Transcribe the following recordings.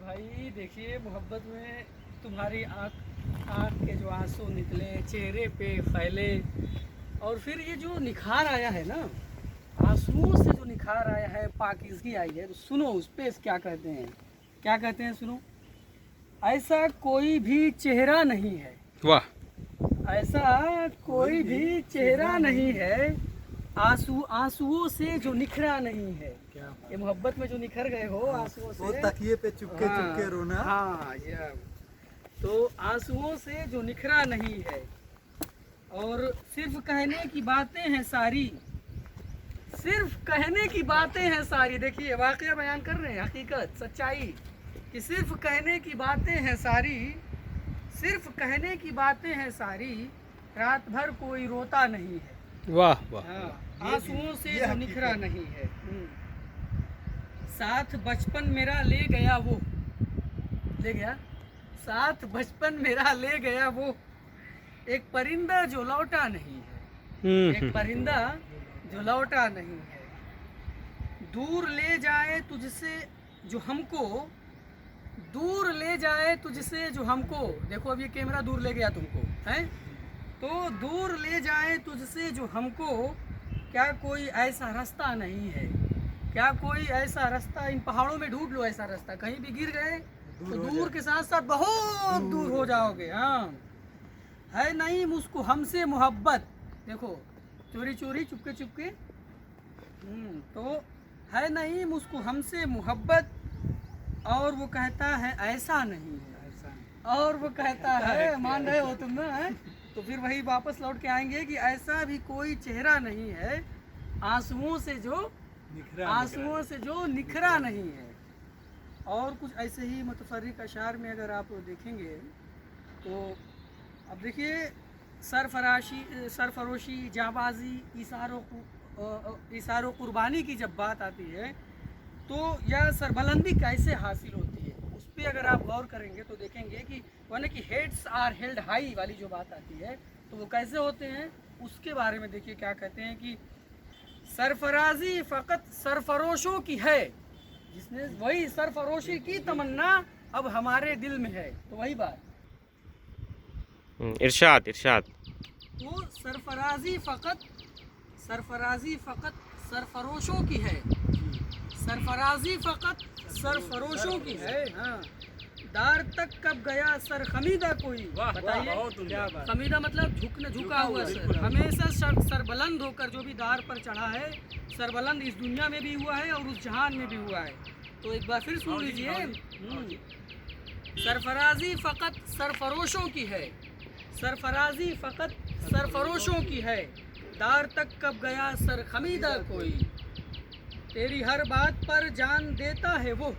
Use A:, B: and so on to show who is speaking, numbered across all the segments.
A: भाई देखिए, मोहब्बत में तुम्हारी आँख के जो आंसू निकले, चेहरे पे फैले, और फिर ये जो निखार आया है ना, आंसुओं से जो निखार आया है, पाकीज़गी आई है, तो सुनो उस पे क्या कहते हैं, क्या कहते हैं, सुनो। ऐसा कोई भी चेहरा नहीं है,
B: वाह,
A: ऐसा कोई भी चेहरा नहीं है, आंसुओं से जो निखरा नहीं है। ये मोहब्बत में जो निखर गए हो आंसुओं से,
C: वो तकिए पे चुपके चुपके रोना।
A: हाँ, ये तो आंसुओं से जो निखरा नहीं है, और सिर्फ कहने की बातें हैं सारी, सिर्फ कहने की बातें हैं सारी। देखिए, वाकया बयान कर रहे हैं, हकीकत, सच्चाई, कि सिर्फ कहने की बातें हैं सारी, सिर्फ कहने की बातें हैं सारी, रात भर कोई रोता नहीं है।
B: वाह वाह।
A: हाँ, आंसुओं से जो निखरा नहीं है। साथ बचपन मेरा ले गया वो, ले गया, साथ बचपन मेरा ले गया वो, एक परिंदा जो लौटा नहीं है, एक परिंदा जो लौटा नहीं है। दूर ले जाए तुझसे जो हमको, दूर ले जाए तुझसे जो हमको, देखो अब ये कैमरा दूर ले गया तुमको, हैं? तो दूर ले जाए तुझसे जो हमको, क्या कोई ऐसा रास्ता नहीं है, क्या कोई ऐसा रास्ता, इन पहाड़ों में ढूंढ लो ऐसा रास्ता, कहीं भी गिर गए तो दूर के साथ साथ बहुत दूर हो जाओगे। हाँ, है नहीं मुझको हमसे मोहब्बत, देखो, चोरी चोरी चुपके चुपके, तो है नहीं मुझको हमसे मोहब्बत, और वो कहता है ऐसा नहीं है, ऐसा, और वो कहता है, मान रहे हो तुम ना, तो फिर वही वापस लौट के आएंगे कि ऐसा भी कोई चेहरा नहीं है, आंसुओं से जो निखरा नहीं है। और कुछ ऐसे ही मुतफर्रिक अशार में अगर आप देखेंगे तो अब देखिए, सरफरोशी, जाबाजी, इशारों कुर्बानी की जब बात आती है, तो यह सरबलंदी कैसे हासिल होती है, उस पर अगर आप गौर करेंगे तो देखेंगे कि यानी कि हेड्स आर हेल्ड हाई वाली जो बात आती है, तो वो कैसे होते हैं, उसके बारे में देखिए क्या कहते हैं कि सरफराजी फ़कत सरफरोशों की है, जिसने वही सरफरोशी की तमन्ना अब हमारे दिल में है। तो वही बात,
B: इरशाद इरशाद।
A: तो सरफराजी फ़कत सरफरोशों की है, सरफराजी फ़कत सरफरोशों की है। हाँ, दार तक कब गया सर खमीदा कोई, बताइए, खमीदा मतलब झुका हुआ सर, हमेशा सरबलंद होकर जो भी दार पर चढ़ा है, सरबलंद इस दुनिया में भी हुआ है और उस जहान में भी हुआ है। तो एक बार फिर सुन लीजिए, सरफराजी फ़कत सरफरोशों की है, सरफराजी फ़कत सरफरोशों की है, दार तक कब गया सर खमीदा कोई, तेरी हर बात पर जान देता है वो,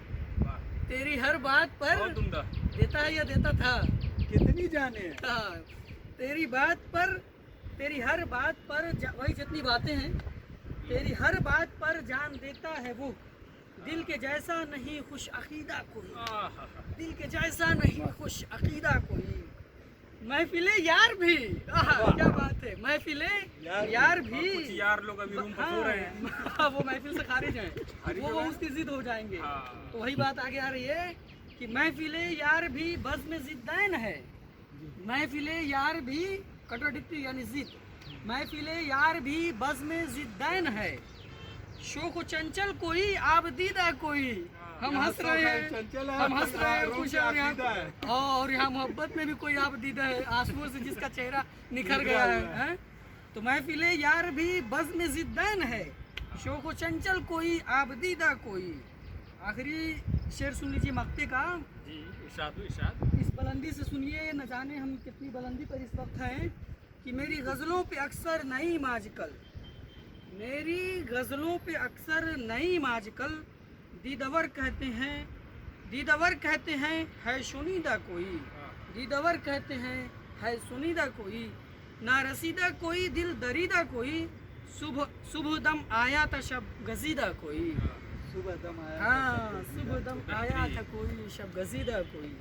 A: तेरी हर बात पर देता है या देता था,
C: कितनी जाने।
A: हाँ, तेरी बात पर, तेरी हर बात पर, वही जितनी बातें हैं, तेरी हर बात पर जान देता है वो, दिल के जैसा नहीं खुश अकीदा कोई, दिल के जैसा नहीं खुश अकीदा कोई, महफिले यार भी, क्या बात है, महफिले यार भी,
D: यार लोग अभी रूम पर सो रहे हैं,
A: वो महफिल से खारिज हैं, वो उसकी जिद हो जाएंगे। तो वही बात आगे आ रही है कि महफिले यार भी बज़ में जिद्दैन है, महफिले यार भी कटोडिक्टी यानी जिद, महफिले यार भी बज़ में जिद्दैन है, शोक चंचल कोई आबदीदा कोई, हम हंस रहे हैं, हम हंस रहे हैं, खुश हैं, और यहाँ मोहब्बत में भी कोई आबदीदा है, आंसुओं से जिसका चेहरा निखर गया है। तो महफिले यार भी बज़ में जिद्दैन है, शोक चंचल कोई आबदीदा कोई। आखिरी शेर सुन लीजिए मक्ते का,
D: जी, इरशाद इरशाद।
A: इस बुलंदी से सुनिए, न जाने हम कितनी बुलंदी पर इस वक्त हैं, कि मेरी गज़लों पे अक्सर नईम आजकल, मेरी गज़लों पे अक्सर नईम आजकल, दीदवर कहते हैं, दीदवर कहते हैं है सुनीदा कोई, दीदवर कहते हैं है सुनीदा कोई, ना रसीदा कोई दिल दरीदा कोई, सुबह दम आया था शब गजीदा कोई,
C: सुबह दम आया,
A: हाँ, सुबह दम आया था कोई शब गजीदा कोई।